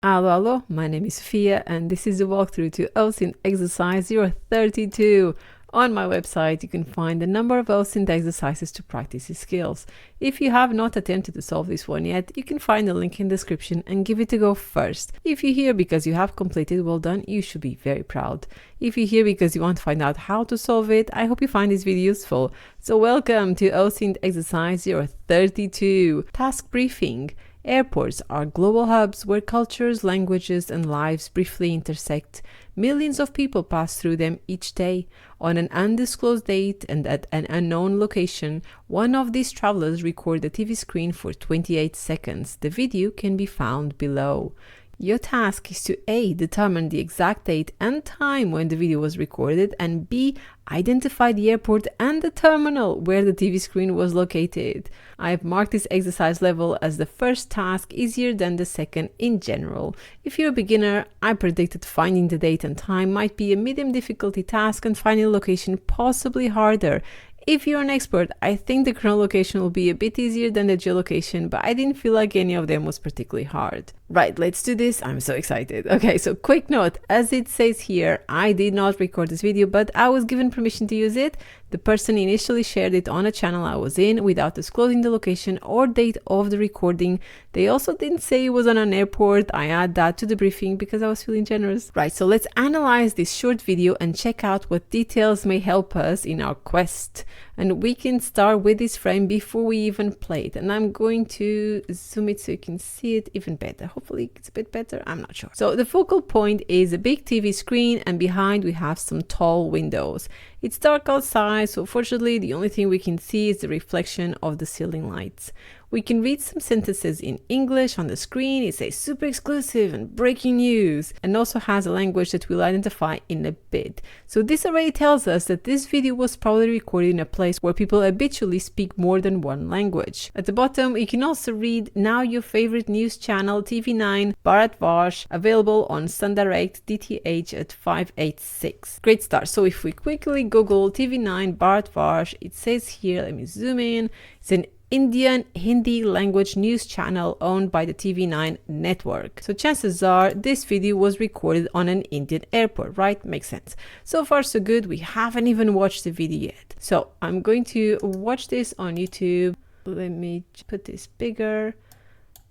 Hello, my name is Sofia and this is the walkthrough to OSINT Exercise 032. On my website you can find a number of OSINT exercises to practice your skills. If you have not attempted to solve this one yet, you can find the link in the description and give it a go first. If you're here because you have completed, well done, you should be very proud. If you're here because you want to find out how to solve it, I hope you find this video useful. So welcome to OSINT Exercise 032. Task briefing. Airports are global hubs where cultures, languages, and lives briefly intersect. Millions of people pass through them each day. On an undisclosed date and at an unknown location, one of these travelers recorded the TV screen for 28 seconds. The video can be found below. Your task is to A. Determine the exact date and time when the video was recorded, and B. Identify the airport and the terminal where the TV screen was located. I have marked this exercise level as the first task easier than the second in general. If you're a beginner, I predicted finding the date and time might be a medium difficulty task and finding a location possibly harder. If you're an expert, I think the current location will be a bit easier than the geolocation, but I didn't feel like any of them was particularly hard. Right, let's do this. I'm so excited. Okay, so quick note, as it says here, I did not record this video, but I was given permission to use it. The person initially shared it on a channel I was in without disclosing the location or date of the recording. They also didn't say it was on an airport. I add that to the briefing because I was feeling generous. Right, so let's analyze this short video and check out what details may help us in our quest. And we can start with this frame before we even play it. And I'm going to zoom it so you can see it even better. Hopefully it's a bit better, I'm not sure. So the focal point is a big TV screen and behind we have some tall windows. It's dark outside, so fortunately the only thing we can see is the reflection of the ceiling lights. We can read some sentences in English on the screen. It says super exclusive and breaking news, and also has a language that we'll identify in a bit. So this already tells us that this video was probably recorded in a place where people habitually speak more than one language. At the bottom, you can also read now your favorite news channel TV9 Bharat Varsh, available on SunDirect DTH at 586. Great start. So if we quickly Google TV9 Bharat Varsh, it says here, let me zoom in, it's an Indian Hindi language news channel owned by the TV9 network. So chances are this video was recorded on an Indian airport, right? Makes sense. So far so good. We haven't even watched the video yet. So I'm going to watch this on YouTube. Let me put this bigger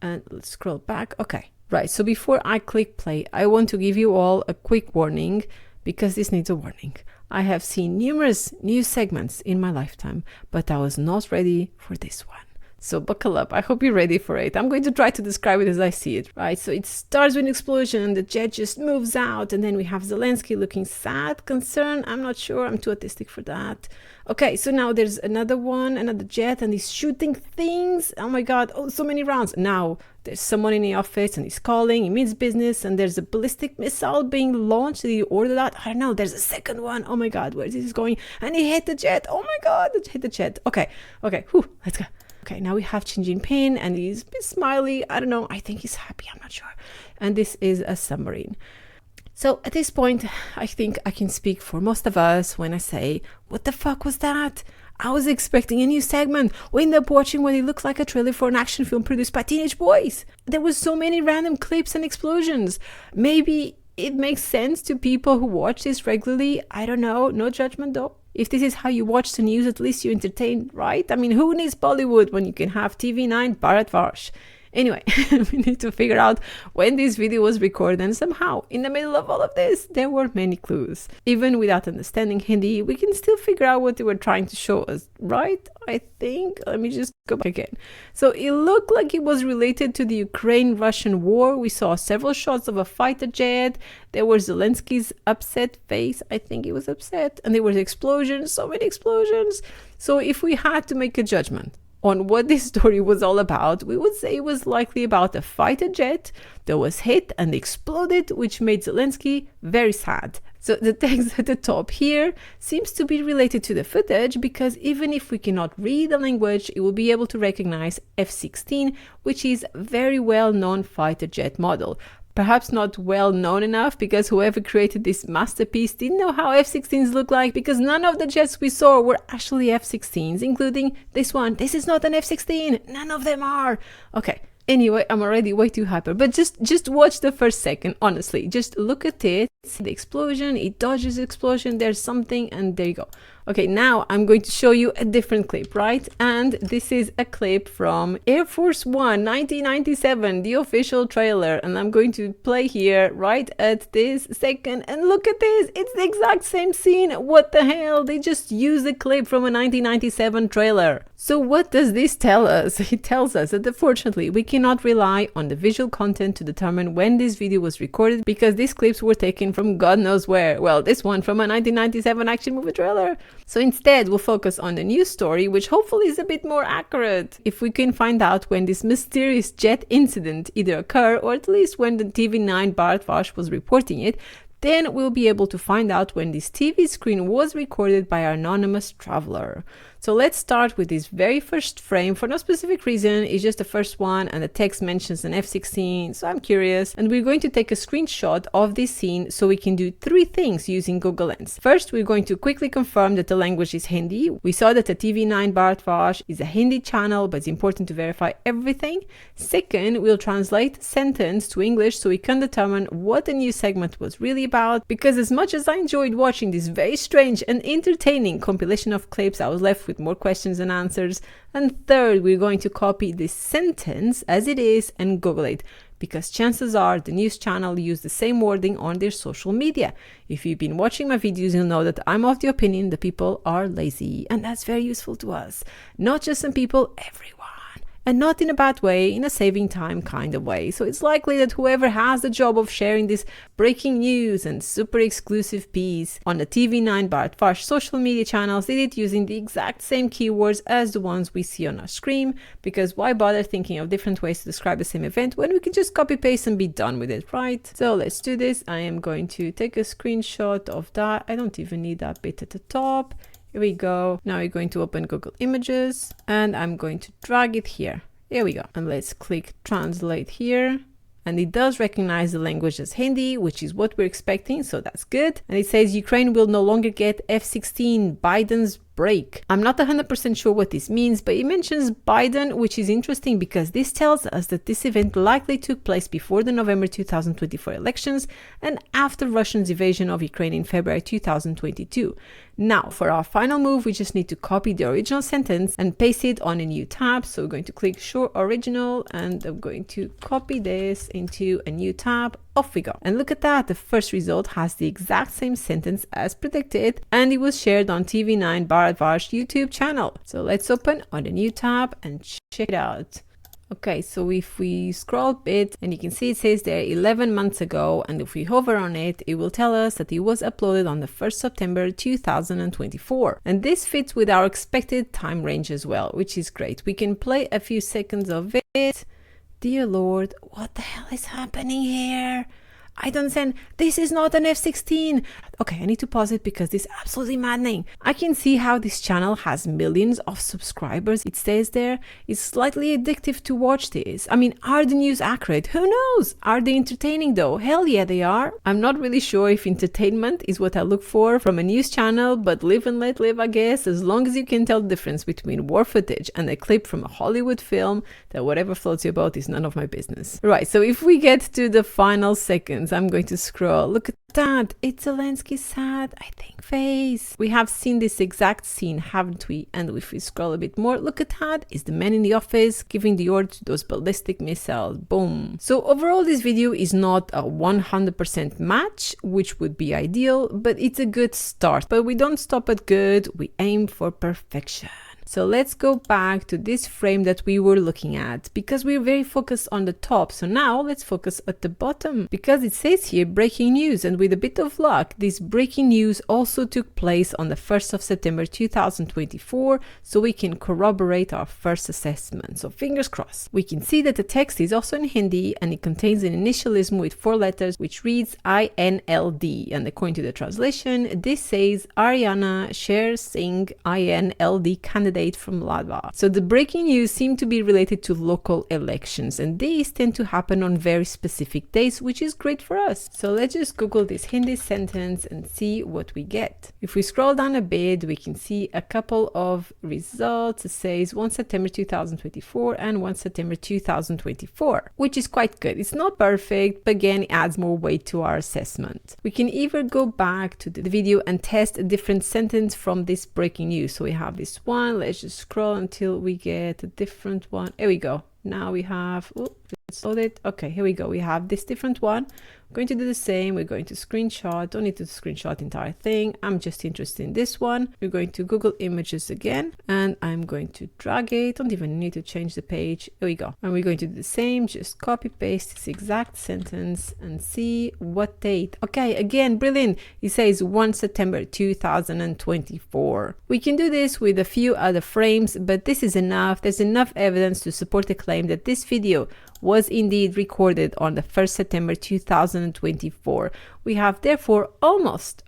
and let's scroll back. Okay, right. So before I click play, I want to give you all a quick warning because this needs a warning. I have seen numerous news segments in my lifetime, but I was not ready for this one. So buckle up. I hope you're ready for it. I'm going to try to describe it as I see it, right? So it starts with an explosion, the jet just moves out, and then we have Zelensky looking sad, concerned. I'm not sure, I'm too autistic for that. Okay, so now there's another jet, and he's shooting things. Oh my God, oh, so many rounds. Now there's someone in the office and he's calling, he means business, and there's a ballistic missile being launched. Did he order that? I don't know. There's a second one. Oh my God, where is this going? And he hit the jet. Oh my God, it hit the jet. Okay, whew, let's go. Okay, now we have Xi Jinping and he's a bit smiley. I don't know. I think he's happy. I'm not sure. And this is a submarine. So at this point, I think I can speak for most of us when I say, what the fuck was that? I was expecting a new segment. We end up watching what it looks like a trailer for an action film produced by teenage boys. There was so many random clips and explosions. Maybe it makes sense to people who watch this regularly. I don't know. No judgment though. If this is how you watch the news, at least you're entertained, right? I mean, who needs Bollywood when you can have TV9 Bharat Varsh? Anyway, we need to figure out when this video was recorded, and somehow, in the middle of all of this, there were many clues. Even without understanding Hindi, we can still figure out what they were trying to show us, right? I think. Let me just go back again. So it looked like it was related to the Ukraine-Russian war. We saw several shots of a fighter jet. There was Zelensky's upset face. I think he was upset. And there was explosions, so many explosions. So if we had to make a judgment on what this story was all about, we would say it was likely about a fighter jet that was hit and exploded, which made Zelensky very sad. So the text at the top here seems to be related to the footage because even if we cannot read the language, it will be able to recognize F-16, which is a very well-known fighter jet model. Perhaps not well known enough because whoever created this masterpiece didn't know how F-16s look like, because none of the jets we saw were actually F-16s, including this one. This is not an F-16. None of them are. Okay, Anyway, I'm already way too hyper, but just watch the first second, honestly. Just look at it, see the explosion, it dodges the explosion, there's something, and there you go. Okay, now I'm going to show you a different clip, right? And this is a clip from Air Force One 1997, the official trailer. And I'm going to play here right at this second. And look at this, it's the exact same scene. What the hell? They just used a clip from a 1997 trailer. So what does this tell us? It tells us that unfortunately we cannot rely on the visual content to determine when this video was recorded, because these clips were taken from God knows where. Well, this one from a 1997 action movie trailer. So instead, we'll focus on the news story, which hopefully is a bit more accurate. If we can find out when this mysterious jet incident either occurred, or at least when the TV9 Bart Vash was reporting it, then we'll be able to find out when this TV screen was recorded by our anonymous traveler. So let's start with this very first frame. For no specific reason, it's just the first one, and the text mentions an F-16, so I'm curious. And we're going to take a screenshot of this scene so we can do 3 things using Google Lens. First, we're going to quickly confirm that the language is Hindi. We saw that the TV9 Bharat Vash is a Hindi channel, but it's important to verify everything. Second, we'll translate sentence to English so we can determine what the news segment was really about, because as much as I enjoyed watching this very strange and entertaining compilation of clips, I was left with more questions than answers. And third, we're going to copy this sentence as it is and Google it, because chances are the news channel used the same wording on their social media. If you've been watching my videos, you'll know that I'm of the opinion that people are lazy, and that's very useful to us. Not just some people, everyone. And not in a bad way, in a saving time kind of way. So it's likely that whoever has the job of sharing this breaking news and super exclusive piece on the TV9 Bharat Vash social media channels did it using the exact same keywords as the ones we see on our screen, because why bother thinking of different ways to describe the same event when we can just copy paste and be done with it, right? So let's do this. I am going to take a screenshot of that. I don't even need that bit at the top. Here we go. Now we're going to open Google Images and I'm going to drag it here. Here we go. And let's click translate here. And it does recognize the language as Hindi, which is what we're expecting, so that's good. And it says Ukraine will no longer get F-16, Biden's break. I'm not 100% sure what this means, but it mentions Biden, which is interesting because this tells us that this event likely took place before the November 2024 elections and after Russia's invasion of Ukraine in February 2022. Now, for our final move, we just need to copy the original sentence and paste it on a new tab. So we're going to click Show Original, and I'm going to copy this into a new tab. Off we go. And look at that, the first result has the exact same sentence as predicted, and it was shared on TV9 Bharat Vash YouTube channel. So let's open on a new tab and check it out. Okay, so if we scroll a bit, and you can see it says there 11 months ago, and if we hover on it, it will tell us that it was uploaded on the 1st September 2024. And this fits with our expected time range as well, which is great. We can play a few seconds of it. Dear Lord, what the hell is happening here? I don't understand. This is not an F-16. Okay, I need to pause it because this is absolutely maddening. I can see how this channel has millions of subscribers. It says there. It's slightly addictive to watch this. I mean, are the news accurate? Who knows? Are they entertaining though? Hell yeah, they are. I'm not really sure if entertainment is what I look for from a news channel, but live and let live, I guess. As long as you can tell the difference between war footage and a clip from a Hollywood film, that whatever floats your boat is none of my business. Right, so if we get to the final seconds, I'm going to scroll. Look at that. It's Zelensky's sad, I think, face. We have seen this exact scene, haven't we? And if we scroll a bit more, look at that. It's the man in the office giving the order to those ballistic missiles. Boom. So overall, this video is not a 100% match, which would be ideal, but it's a good start. But we don't stop at good. We aim for perfection. So let's go back to this frame that we were looking at, because we're very focused on the top. So now let's focus at the bottom, because it says here breaking news, and with a bit of luck, this breaking news also took place on the 1st of September 2024, so we can corroborate our first assessment. So fingers crossed. We can see that the text is also in Hindi, and it contains an initialism with 4 letters, which reads INLD. And according to the translation, this says Ariana Sher Singh INLD candidate date from Ladva. So the breaking news seem to be related to local elections, and these tend to happen on very specific days, which is great for us. So let's just Google this Hindi sentence and see what we get. If we scroll down a bit, we can see a couple of results. It says 1 September 2024 and 1 September 2024, which is quite good. It's not perfect, but again, it adds more weight to our assessment. We can either go back to the video and test a different sentence from this breaking news. So we have this one. Let's just scroll until we get a different one. Here we go. Now we have, just load it. Okay, here we go. We have this different one. We're going to do the same. We're going to screenshot. Don't need to screenshot the entire thing. I'm just interested in this one. We're going to Google Images again, and I'm going to drag it. Don't even need to change the page. Here we go. And we're going to do the same. Just copy paste this exact sentence and see what date. Okay, again, brilliant. It says 1 September 2024. We can do this with a few other frames, but this is enough. There's enough evidence to support the claim that this video was indeed recorded on the 1st September 2024. We have therefore almost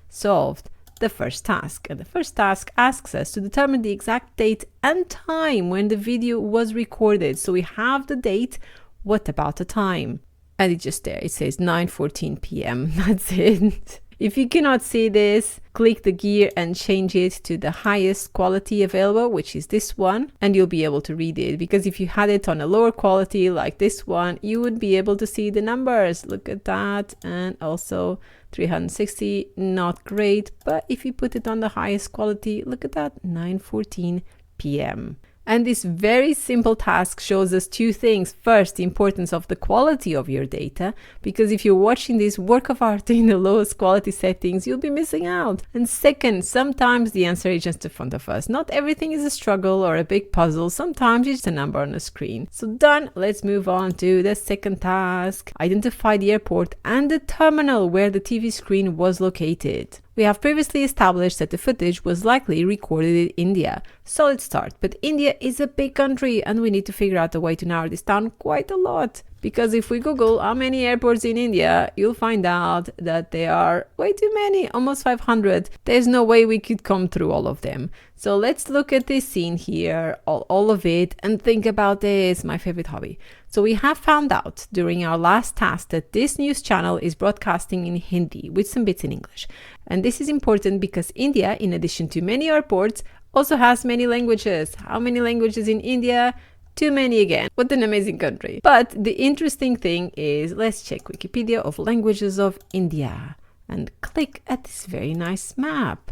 solved the first task. And the first task asks us to determine the exact date and time when the video was recorded. So we have the date. What about the time? And it's just there. It says 9:14 p.m. That's it. If you cannot see this, click the gear and change it to the highest quality available, which is this one, and you'll be able to read it. Because if you had it on a lower quality like this one, you would be able to see the numbers. Look at that. And also 360, not great. But if you put it on the highest quality, look at that, 9:14 p.m. And this very simple task shows us two things. First, the importance of the quality of your data, because if you're watching this work of art in the lowest quality settings, you'll be missing out. And second, sometimes the answer is just in front of us. Not everything is a struggle or a big puzzle. Sometimes it's a number on a screen. So done. Let's move on to the second task. Identify the airport and the terminal where the TV screen was located. We have previously established that the footage was likely recorded in India. Solid start, but India is a big country and we need to figure out a way to narrow this down quite a lot. Because if we Google how many airports in India, you'll find out that there are way too many, almost 500. There's no way we could come through all of them. So let's look at this scene here, all of it, and think about this, my favorite hobby. So we have found out during our last task that this news channel is broadcasting in Hindi with some bits in English. And this is important because India, in addition to many airports, also has many languages. How many languages in India? Too many again. What an amazing country. But the interesting thing is, let's check Wikipedia of languages of India and click at this very nice map.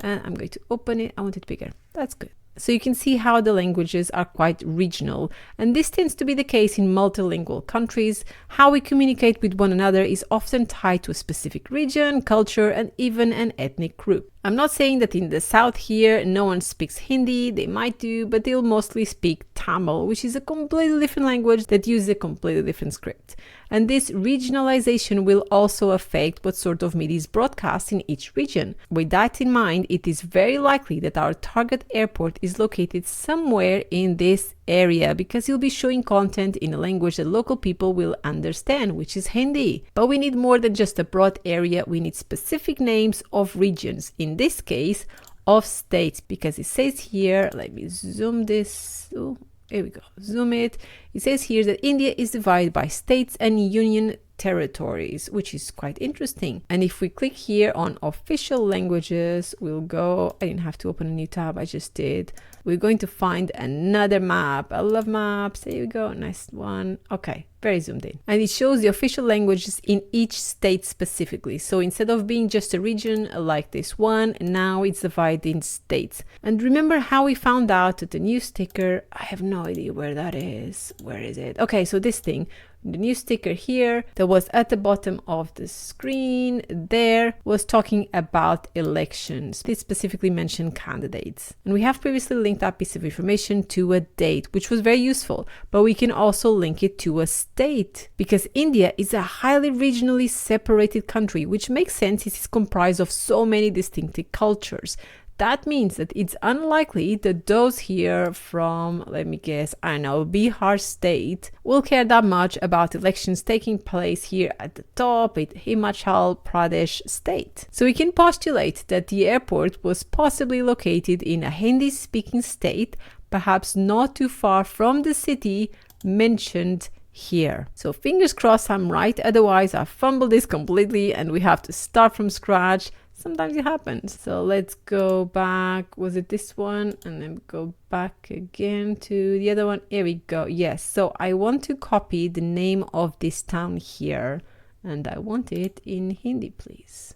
And I'm going to open it. I want it bigger. That's good. So you can see how the languages are quite regional, and this tends to be the case in multilingual countries. How we communicate with one another is often tied to a specific region, culture, and even an ethnic group. I'm not saying that in the south here no one speaks Hindi. They might do, but they'll mostly speak Tamil, which is a completely different language that uses a completely different script. And this regionalization will also affect what sort of media is broadcast in each region. With that in mind, it is very likely that our target airport is located somewhere in this area because you'll be showing content in a language that local people will understand, which is Hindi. But we need more than just a broad area. We need specific names of regions, in this case of states, because it says here, let me zoom this. Oh, here we go, zoom it. It says here that India is divided by states and union territories, which is quite interesting. And if we click here on official languages, we'll go, I didn't have to open a new tab, I just did. We're going to find another map. I love maps. There you go, nice one. Okay, very zoomed in. And it shows the official languages in each state specifically. So instead of being just a region like this one, now it's divided in states. And remember how we found out that the new sticker, I have no idea where that is. Where is it? Okay, so this thing, the new sticker here that was at the bottom of the screen there was talking about elections. This specifically mentioned candidates. And we have previously linked that piece of information to a date, which was very useful, but we can also link it to a state because India is a highly regionally separated country, which makes sense. It is comprised of so many distinctive cultures. that means that it's unlikely that those here from, let me guess, I don't know, Bihar state will care that much about elections taking place here at the top in Himachal Pradesh state. So we can postulate that the airport was possibly located in a Hindi-speaking state, perhaps not too far from the city mentioned here. So fingers crossed I'm right, otherwise I fumbled this completely and we have to start from scratch. Sometimes it happens. So let's go back. Was it this one? And then go back again to the other one. Here we go. Yes. So I want to copy the name of this town here. And I want it in Hindi, please.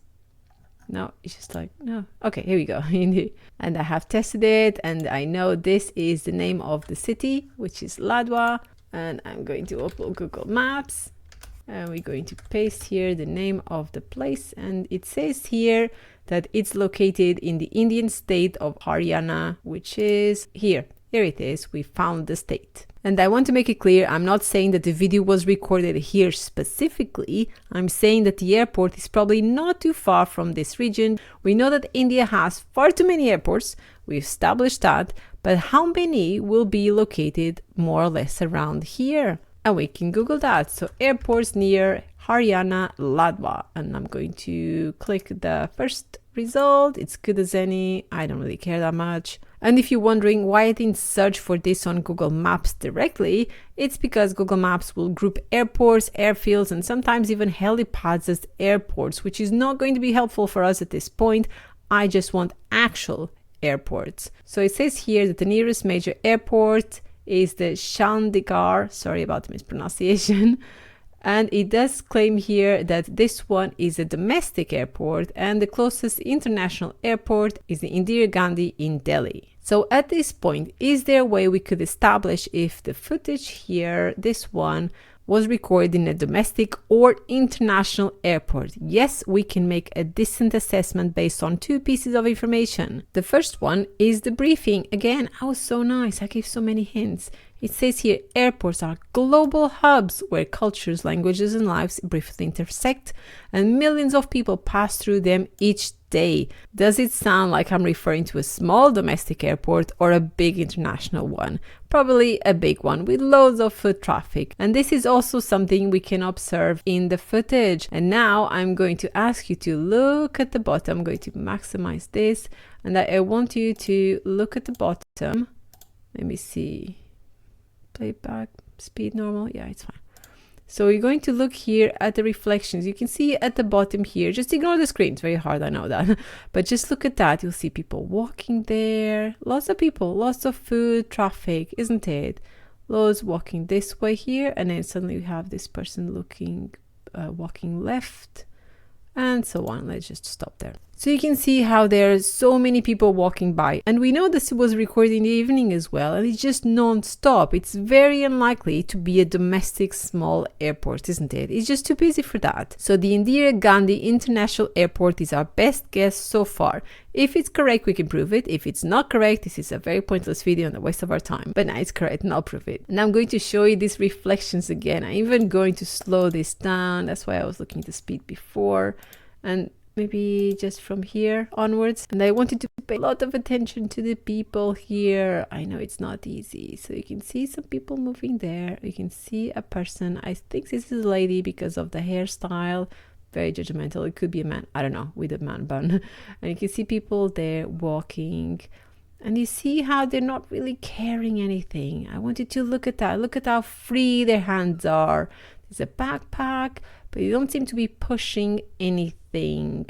No, it's just like, no. Okay, here we go. Hindi. And I have tested it. And I know this is the name of the city, which is Ladwa. And I'm going to open Google Maps. And we're going to paste here the name of the place, and it says here that it's located in the Indian state of Haryana, which is here. Here it is. We found the state. And I want to make it clear, I'm not saying that the video was recorded here specifically. I'm saying that the airport is probably not too far from this region. We know that India has far too many airports. We established that. But how many will be located more or less around here? And we can Google that. So airports near Haryana, Ladwa. And I'm going to click the first result. It's good as any. I don't really care that much. And if you're wondering why I didn't search for this on Google Maps directly, it's because Google Maps will group airports, airfields, and sometimes even helipads as airports, which is not going to be helpful for us at this point. I just want actual airports. So it says here that the nearest major airport is the Chandigarh, sorry about the mispronunciation, and it does claim here that this one is a domestic airport and the closest international airport is the Indira Gandhi in Delhi. So at this point, is there a way we could establish if the footage here, this one, was recorded in a domestic or international airport? Yes, we can make a decent assessment based on two pieces of information. The first one is the briefing. Again, I was so nice. I gave so many hints. It says here, airports are global hubs where cultures, languages, and lives briefly intersect, and millions of people pass through them each day. Does it sound like I'm referring to a small domestic airport or a big international one? Probably a big one with loads of foot traffic. And this is also something we can observe in the footage. And now I'm going to ask you to look at the bottom. I'm going to maximize this. And I want you to look at the bottom. Let me see. Playback, speed normal. Yeah, it's fine. So you're going to look here at the reflections. You can see at the bottom here, just ignore the screen. It's very hard, I know that. But just look at that. You'll see people walking there. Lots of people, lots of food traffic, isn't it? Loads walking this way here. And then suddenly we have this person looking, walking left and so on. Let's just stop there. So you can see how there's so many people walking by. And we know this was recorded in the evening as well. And it's just non-stop. It's very unlikely to be a domestic small airport, isn't it? It's just too busy for that. So the Indira Gandhi International Airport is our best guess so far. If it's correct, we can prove it. If it's not correct, this is a very pointless video and a waste of our time. But now it's correct and I'll prove it. And I'm going to show you these reflections again. I'm even going to slow this down. That's why I was looking at the speed before. And maybe just from here onwards. And I wanted to pay a lot of attention to the people here. I know it's not easy. So you can see some people moving there. You can see a person. I think this is a lady because of the hairstyle. Very judgmental. It could be a man. I don't know, with a man bun. And you can see people there walking. And you see how they're not really carrying anything. I wanted to look at that. Look at how free their hands are. There's a backpack, but you don't seem to be pushing anything,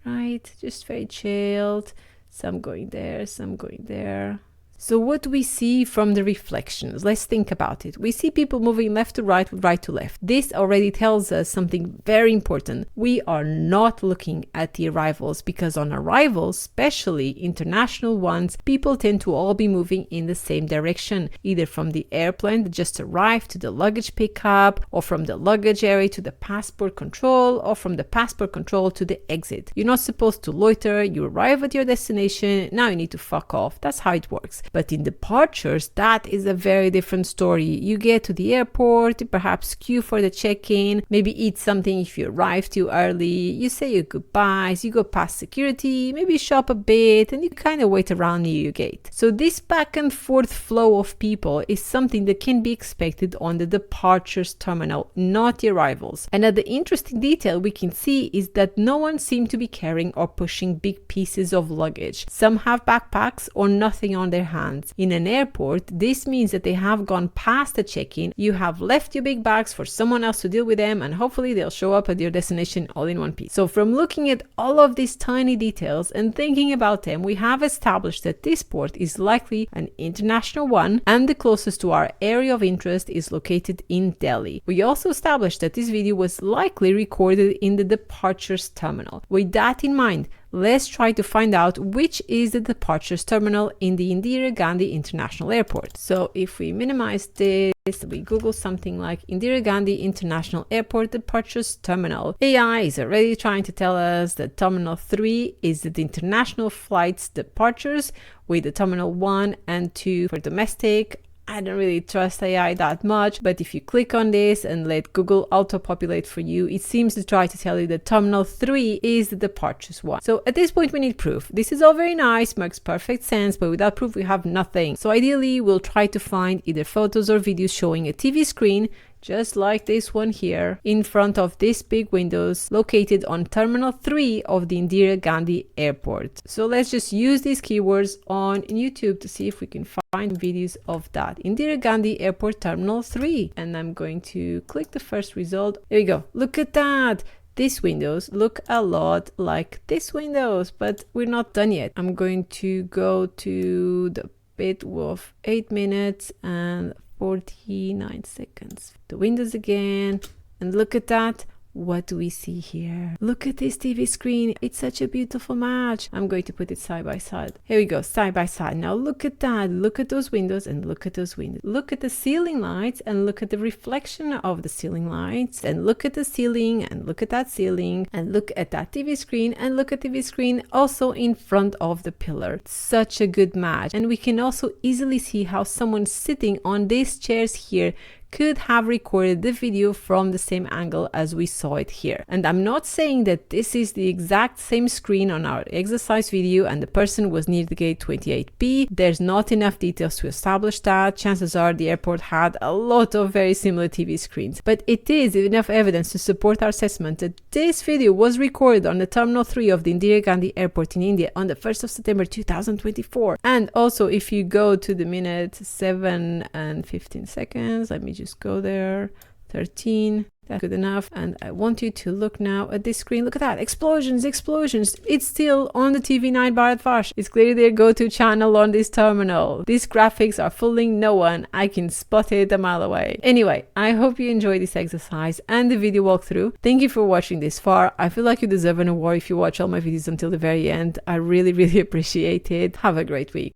right? Just very chilled. Some going there, some going there. So what do we see from the reflections? Let's think about it. We see people moving left to right, right to left. This already tells us something very important. We are not looking at the arrivals because on arrivals, especially international ones, people tend to all be moving in the same direction, either from the airplane that just arrived to the luggage pickup, or from the luggage area to the passport control, or from the passport control to the exit. You're not supposed to loiter. You arrive at your destination. Now you need to fuck off. That's how it works. But in departures, that is a very different story. You get to the airport, perhaps queue for the check-in, maybe eat something if you arrive too early, you say your goodbyes, you go past security, maybe shop a bit, and you kind of wait around near your gate. So this back and forth flow of people is something that can be expected on the departures terminal, not the arrivals. Another interesting detail we can see is that no one seemed to be carrying or pushing big pieces of luggage. Some have backpacks or nothing on their hands. In an airport, this means that they have gone past the check-in, you have left your big bags for someone else to deal with them, and hopefully they'll show up at your destination all in one piece. So from looking at all of these tiny details and thinking about them, we have established that this port is likely an international one, and the closest to our area of interest is located in Delhi. We also established that this video was likely recorded in the departures terminal. With that in mind, let's try to find out which is the departures terminal in the Indira Gandhi International Airport. So if we minimize this, we Google something like Indira Gandhi International Airport departures terminal. AI is already trying to tell us that Terminal 3 is the international flights departures, with the Terminal 1 and 2 for domestic. I don't really trust AI that much, but if you click on this and let Google auto-populate for you, it seems to try to tell you that Terminal 3 is the departures one. So at this point we need proof. This is all very nice, makes perfect sense, but without proof we have nothing. So ideally we'll try to find either photos or videos showing a TV screen, just like this one here, in front of these big windows located on Terminal 3 of the Indira Gandhi Airport. So let's just use these keywords on YouTube to see if we can find videos of that. Indira Gandhi Airport Terminal 3. And I'm going to click the first result. There we go. Look at that. These windows look a lot like these windows, but we're not done yet. I'm going to go to the bit of 8 minutes and 49 seconds. The windows again, and look at that. What do we see here? Look at this TV screen. It's such a beautiful match. I'm going to put it side by side. Here we go, side by side. Now look at that. Look at those windows and look at those windows. Look at the ceiling lights and look at the reflection of the ceiling lights, and look at the ceiling and look at that ceiling, and look at that TV screen and look at TV screen also in front of the pillar. Such a good match. And we can also easily see how someone sitting on these chairs here could have recorded the video from the same angle as we saw it here. And I'm not saying that this is the exact same screen on our exercise video and the person was near the gate 28B. There's not enough details to establish that. Chances are the airport had a lot of very similar TV screens. But it is enough evidence to support our assessment that this video was recorded on the Terminal 3 of the Indira Gandhi Airport in India on the 1st of September 2024. And also if you go to the minute 7 and 15 seconds, let me just go there, 13, that's good enough. And I want you to look now at this screen. Look at that, explosions. It's still on the TV9 Bharat Vash. It's clearly their go-to channel on this terminal. These graphics are fooling no one. I can spot it a mile away. Anyway, I hope you enjoyed this exercise and the video walkthrough. Thank you for watching this far. I feel like you deserve an award if you watch all my videos until the very end. I really appreciate it. Have a great week.